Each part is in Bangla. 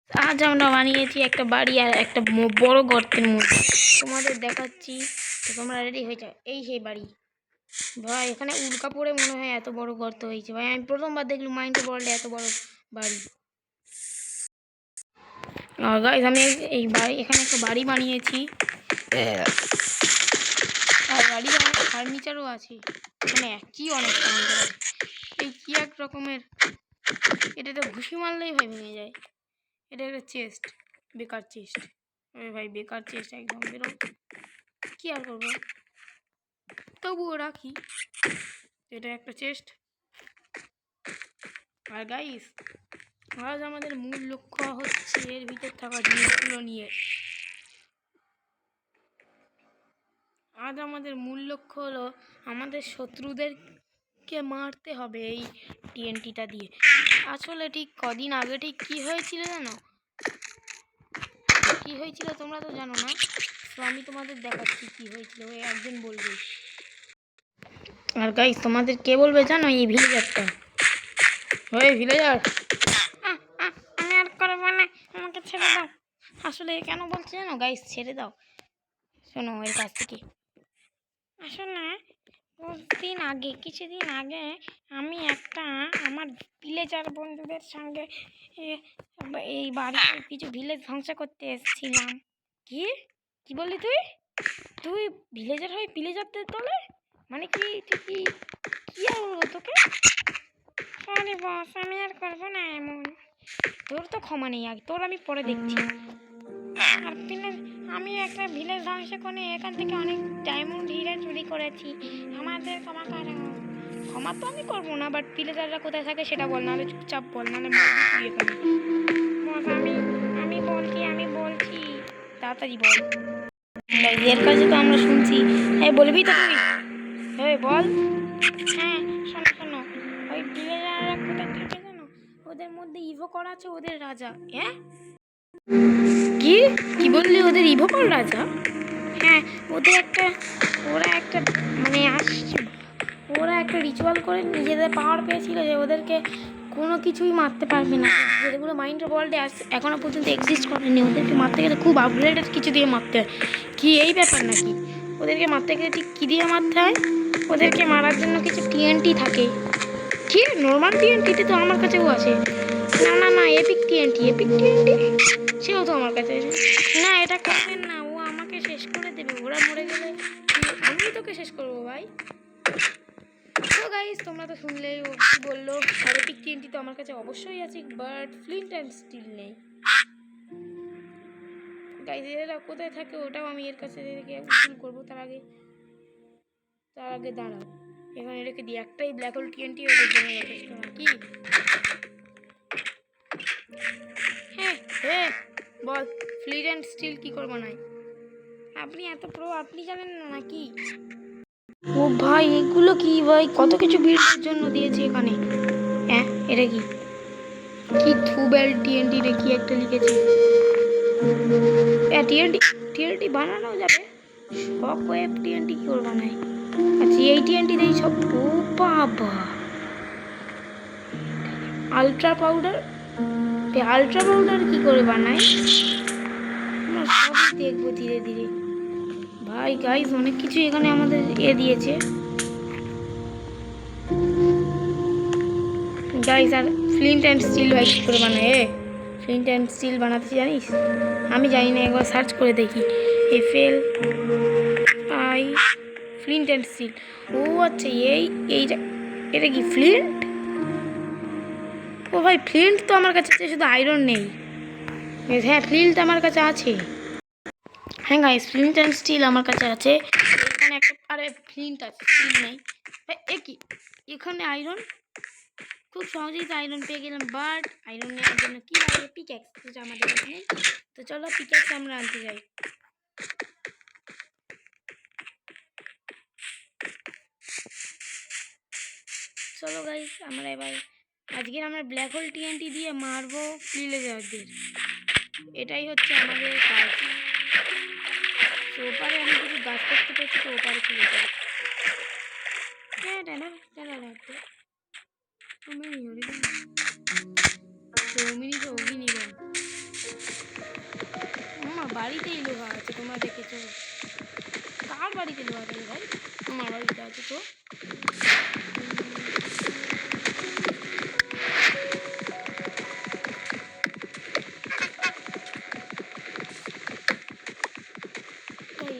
আজ আমরা বানিয়েছি একটা বাড়ি আর একটা বড় গর্তের মধ্যে তোমাদের দেখাচ্ছি। তো তোমরা রেডি হয়ে যাও। এই সেই বাড়ি ভাই, এখানে উল্কা পড়ে মনে হয় এত বড় গর্ত হয়েছে ভাই। আমি প্রথমবার দেখলাম মাইন্ড ওয়ার্ল্ডে এত বড় বাড়ি। আর গাইস আমি এই বাড়ি এখানে একটা বাড়ি বানিয়েছি আর বাড়িতে অনেক ফার্নিচারও আছে। এখানে কি অনেক ফার্নিচার আছে। এই কি এক রকমের, এটা তো ঘুষি মারলেই ভাই ভেঙে যায়। এটা একটা চেস্ট, বেকার চেস্ট। ওই ভাই বেকার চেস্ট একদম বেরো, কি আর করবো, তবুও রাখি। এটা একটা চেস্ট। আর গাইস আজ আমাদের মূল লক্ষ্য হচ্ছে এর ভিতর থাকা জিনিসগুলো নিয়ে। আজ আমাদের মূল লক্ষ্য হলো আমাদের শত্রুদেরকে মারতে হবে এই টিএনটিটা দিয়ে। আসলে ঠিক কদিন আগে ঠিক কি হয়েছিল জানো? কি হয়েছিল তোমরা তো জানো না, তো আমি তোমাদের দেখাচ্ছি কি হয়েছিল। ওই একজন বলবে। আর গাইস তোমাদের কে বলবে জানো? এই ভিলেজারটা। ওই ভিলেজার, আমি আর করবো না, আমাকে ছেড়ে দাও। আসলে কেন বলছে জানো গাইস? ছেড়ে দাও, শোনো এর কাছ থেকে। আসলে কিছুদিন আগে আমি আমার ভিলেজার বন্ধুদের সঙ্গে এই বাড়িতে কিছু ভিলেজ ধ্বংস করতে এসেছিলাম। কি কি বললি তুই? তুই ভিলেজার হয়ে ভিলেজারদের দলে? মানে কি তুই কি আর বলবো তোকে? আরে বস, আমি আর করবো না এমন। তোর তো ক্ষমা নেই, আগে তোর আমি পরে দেখছি। আর আমি একটা ভিলেজ ধ্বংস করে এখান থেকে অনেক ডায়মন্ড হিরে চুরি করেছি। আমাদের ক্ষমা কর। ক্ষমা তো আমি করবো না, বাট ভিলেজাররা কোথায় থাকে সেটা বল, নাহলে চুপচাপ বল, নাহলে আমি বলছি তাড়াতাড়ি বল। এর কাছে তো আমরা শুনছি। হ্যাঁ বলবি তো তুই? হ্যাঁ বল। হ্যাঁ শোনো শোনো, ওই ভিলেজাররা কোথায় থাকে জানো? ওদের মধ্যে ইভোকর আছে, ওদের রাজা। হ্যাঁ কি কি বললি? ওদের ইভোকর রাজা? হ্যাঁ, ওরা একটা মানে আসছে, ওরা একটা রিচুয়াল করে নিজেদের পাওয়ার পেয়েছিল যে ওদেরকে কোনো কিছুই মারতে পারবে না। যেগুলো মাইন্ড ওয়ার্ল্ডে এখনো পর্যন্ত এক্সিস্ট করেনি, ওদেরকে মারতে গেলে খুব আপগ্রেডেড কিছু দিয়ে মারতে হয়। কি এই ব্যাপার নাকি? ওদেরকে মারতে গেলে ঠিক কী দিয়ে মারতে হয়? ওদেরকে মারার জন্য কিছু টিএনটি থাকে। কি নর্মাল টিএনটিতে তো আমার কাছেও আছে। না না না, এপিক টিএনটি সেও তো আমার কাছে। না এটা করবেন না, ও আমাকে শেষ করে দেবে। ওরা মরে গেলে আমি তোকে শেষ করবো ভাই। তো গাইস তোমরা তো শুনলেই ও কি বললো। আর এপিক টিএনটি তো আমার কাছে অবশ্যই আছে, বাট ফ্লিন্ট অ্যান্ড স্টিল নেই। গাইস এরা কোথায় থাকে ওটাও আমি এর কাছে উসুল করবো। তার আগে দাঁড়াও, এখানে রেখে দিই একটাই ব্ল্যাক হোল টিএনটি ওদের জন্য যথেষ্ট নাকি? হ্যাঁ হ্যাঁ বল, ফ্লিন্ট অ্যান্ড স্টিল কি করবো নাই? আপনি এত প্রো, আপনি জানেন না নাকি? ও ভাই এগুলো কি ভাই, কত কিছু বিল্ডের জন্য দিয়েছে এখানে। হ্যাঁ এটা কি কি থুবেল টিএনটি রে কি একটা লিখেছে। টিএনটি বানানো যাবে, সব ওয়েব টিএনটি কি করে বানায়? আচ্ছা এই টিএনটি দেই সব। ও বাবা, আলট্রা পাউডার কি করে বানায়? আমরা সবই দেখবো ধীরে ধীরে। ভাই গাইস অনেক কিছু এখানে আমাদের দিয়েছে গাইস। আর ফ্লিন্ট অ্যান্ড স্টিল ভাই কী করে বানায়? ফ্লিন্ট অ্যান্ড স্টিল বানাতে জানিস? আমি জানি না, একবার সার্চ করে দেখি। FLI flint and steel. ও আচ্ছা এটা কি ফ্লিন্ট? ও ভাই ফ্লিন্ট তো আমার কাছে আছে, শুধু আয়রন নেই। হ্যাঁ ফ্লিন্ট আমার কাছে আছে। হ্যাঁ গাইস ফ্লিন্ট অ্যান্ড স্টিল আমার কাছে আছে। এখানে একটা আরে ফ্লিন্ট আছে, স্টিল নেই। কি এখানে আয়রন, খুব সহজেই তো আয়রন পেয়ে গেলাম, বাট আয়রন নেওয়ার জন্য কি লাগে? পিক্যাক্স, যেটা আমাদের এখানে। তো চলো পিক্যাক্স আমরা আনতে যাই। চলো গাইস আমরা এবার আজকের আমরা ব্ল্যাক হোল টিএনটি দিয়ে মারবো ভিলেজারদের। এটাই হচ্ছে আমাদের কাজ। তো ওপারে আমি কিছু গাছ দেখতে পেয়েছি, তো ওপারে চলে যাই। তো কার বাড়িতে লোহা থাকে ভাই? আমার বাড়িতে আছে তো।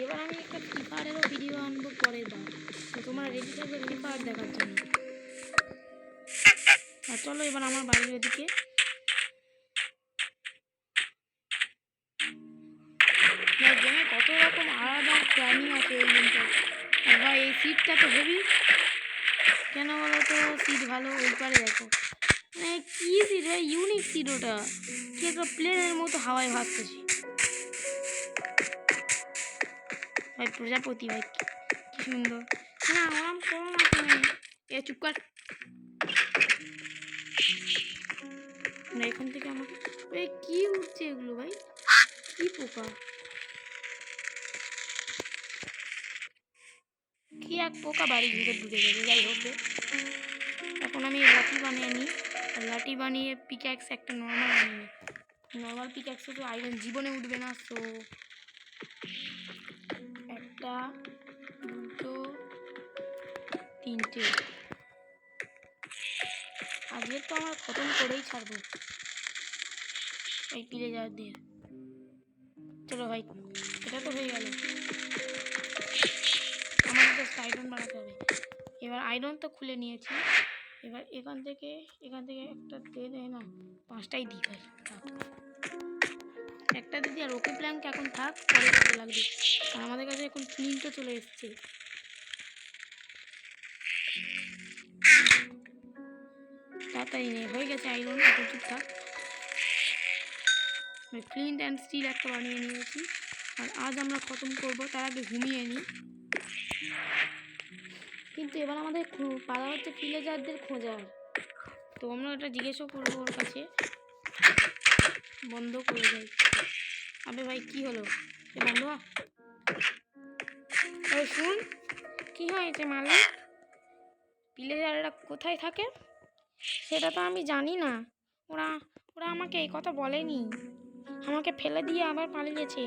এবার আমি একটা ফ্রি ফায়ারেরও ভিডিও আনবো পরের বার, তো তোমরা রেডি থাকবে ফ্রি ফায়ার দেখার জন্য। আর চলো এবার আমার বাড়ির ওদিকে। গেমে কত রকম আলাদা প্ল্যানিং আছে এই গেমটা। আর ভাই এই সিটটা তো হেভি, কেন বলো তো? সিট ভালো, ওই পারে দেখো মানে কি সিট ভাই, ইউনিক সিট ওটা, কি একটা প্লেনের মতো হাওয়ায় ভাসতেছে ভাই। প্রজাপতি ভাই কি সুন্দর। না আরাম করো না তুমি, এ চুপ কর। এখান থেকে আমাকে কি উঠছে এগুলো ভাই, কি পোকা, কি এক পোকা বাড়ির ভিতরে ঢুকে গেছে। যাই হোক এখন আমি লাঠি বানিয়ে নিই, লাঠি বানিয়ে পিক্যাক্স একটা নর্মাল বানিয়ে নিই। নর্মাল পিক্যাক্সে তো আয়রন জীবনে উঠবে না, সো একটা দুটো তিনটে আজকে তো আমরা খতম করেই ছাড়বো এই পিলে যাওয়ার দিয়ে। চলো ভাই এটা তো হয়ে গেল, আমাদের জাস্ট আয়রন বানাতে হবে। এবার আয়রন তো খুলে নিয়েছি, এবার এখান থেকে একটা দিয়ে দেয় না, 5টাই দিই ভাই, একটা দিদি। আর ওকে প্ল্যাঙ্ক এখন থাক, পরে কাজে লাগবে। আর আমাদের কাছে এখন ফ্লিন্টও চলে এসছে। তাড়াতাড়ি নেই, হয়ে গেছে আয়রন, প্রচুর থাক। ফ্লিন্ট অ্যান্ড স্টিল একটা বানিয়ে নিয়েছি, আর আজ আমরা খতম করব, তার আগে ঘুমিয়ে নিই। কিন্তু এবার আমাদের পাড়া হচ্ছে ভিলেজারদের খোঁজার, তো আমরা ওটা জিজ্ঞেসও করবো ওর কাছে। বন্ধ করে যাই। আবে ভাই কি হলো, সে বন্ধ। ওই শুন, কি হয়েছে মালিক? ভিলেজাররা কোথায় থাকে সেটা তো আমি জানি না। ওরা ওরা আমাকে এই কথা বলেনি, আমাকে ফেলে দিয়ে আবার পালিয়েছে।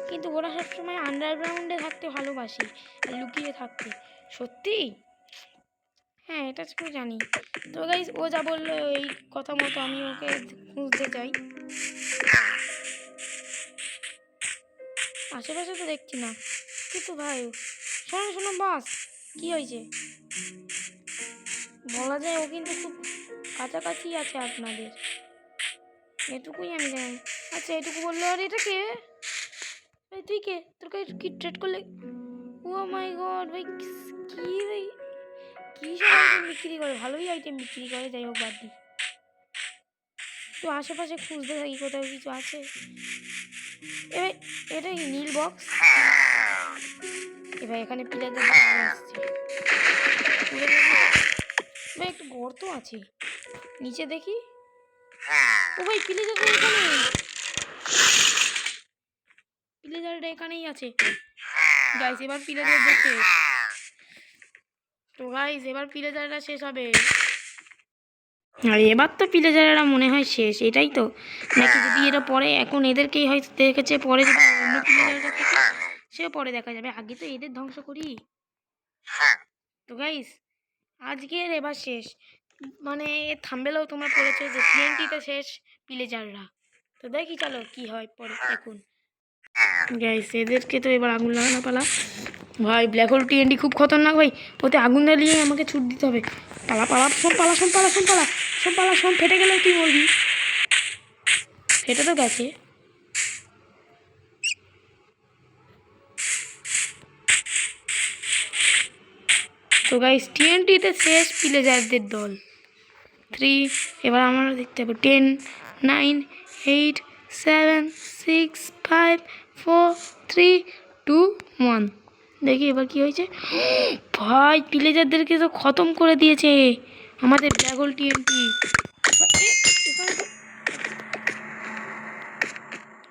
কিন্তু ওরা সবসময় আন্ডারগ্রাউন্ডে থাকতে ভালোবাসে, লুকিয়ে থাকতে। সত্যি? হ্যাঁ এটা তো জানি। তো গাইস ও যা বললো এই কথা মতো আমি ওকে খুঁজতে চাই। আশেপাশে তো দেখছি না, কিন্তু ভাই শোনো শোনো বস, কি হয়েছে? বলা যায় ও কিন্তু খুব কাছাকাছি আছে আপনাদের, এটুকুই আমি জানি। আচ্ছা এটুকু বললো। আর এটা কে? তুই কে? তোর কাছে কি ট্রেড করলে? ও মাই গড ভাই, কি ভাই, কি সব আইটেম বিক্রি করে, ভালোই আইটেম বিক্রি করে। যাই হোক বাদ দিই, তো আশেপাশে খুঁজতে থাকি কোথাও কিছু আছে। এবার এটা কি নীল বক্স? এবার এখানে পিলারদের আসছে, ভাই একটা গর্ত আছে নিচে দেখি। ও ভাই পিলেজারটা এখানে, পিলেজারটা এখানেই আছে গাইস। এবার পিলেজার দেখে, তো গাইস এবার পিলেজারটা শেষ হবে। আর এবার তো পিলেজারেরা মনে হয় শেষ, এটাই তো নাকি? যদি এরা পরে, এখন এদেরকেই হয়তো দেখেছে, পরে যদি অন্য পিলেজারটা থাকে সেও পরে দেখা যাবে, আগে তো এদের ধ্বংস করি। তো গাইস আজকের এবার শেষ, মানে থাম্বনেলেও তোমরা পড়েছো যে 20তে শেষ পিলেজাররা। তো দেখি চলো কি হয় পরে। এখন গাইস এদেরকে তো এবার আগুন লাগানো পালা। ভাই ব্ল্যাক হোল টিএনডি খুব খতরনাক ভাই, ওতে আগুন জ্বালিয়ে আমাকে ছুট দিতে হবে। পালা পালা, শোন পালা, শোন পালা, শোন পালা, শোন পালা, শোন ফেটে গেলে তুই মরবি। ফেটে তো গেছে। তো গাইস টিএনটিতে শেষ পিলেজারদের দল 3। এবার আমরা দেখতে পাবো 10 9 8 7 6 5 4 3 2 1। দেখি এবার কি হয়েছে। ভাই পিলেজারদেরকে তো খতম করে দিয়েছে আমাদের ব্ল্যাক হোল টিএনটি।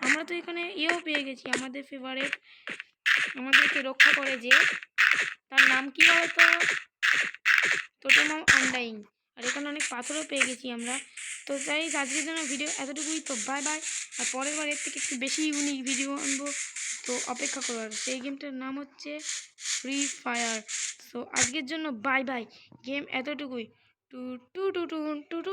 আমরা তো এখানে এও পেয়ে গেছি, আমাদের ফেভারিট, আমাদেরকে রক্ষা করে যে, তার নাম কি বলতো? Totem of আনডাইং। আর এখানে অনেক পাথরও পেয়ে গেছি আমরা। তো তাই আজকের জন্য ভিডিও এতটুকুই। তো বাই বাই। আর পরের বার এর থেকে একটু বেশি ইউনিক ভিডিও আনবো। তো অপেক্ষা করো, আর সেই গেমটার নাম হচ্ছে ফ্রি ফায়ার। সো আজকের জন্য বাই বাই, গেম এতটুকুই। টু টু টু টু টু টু টু।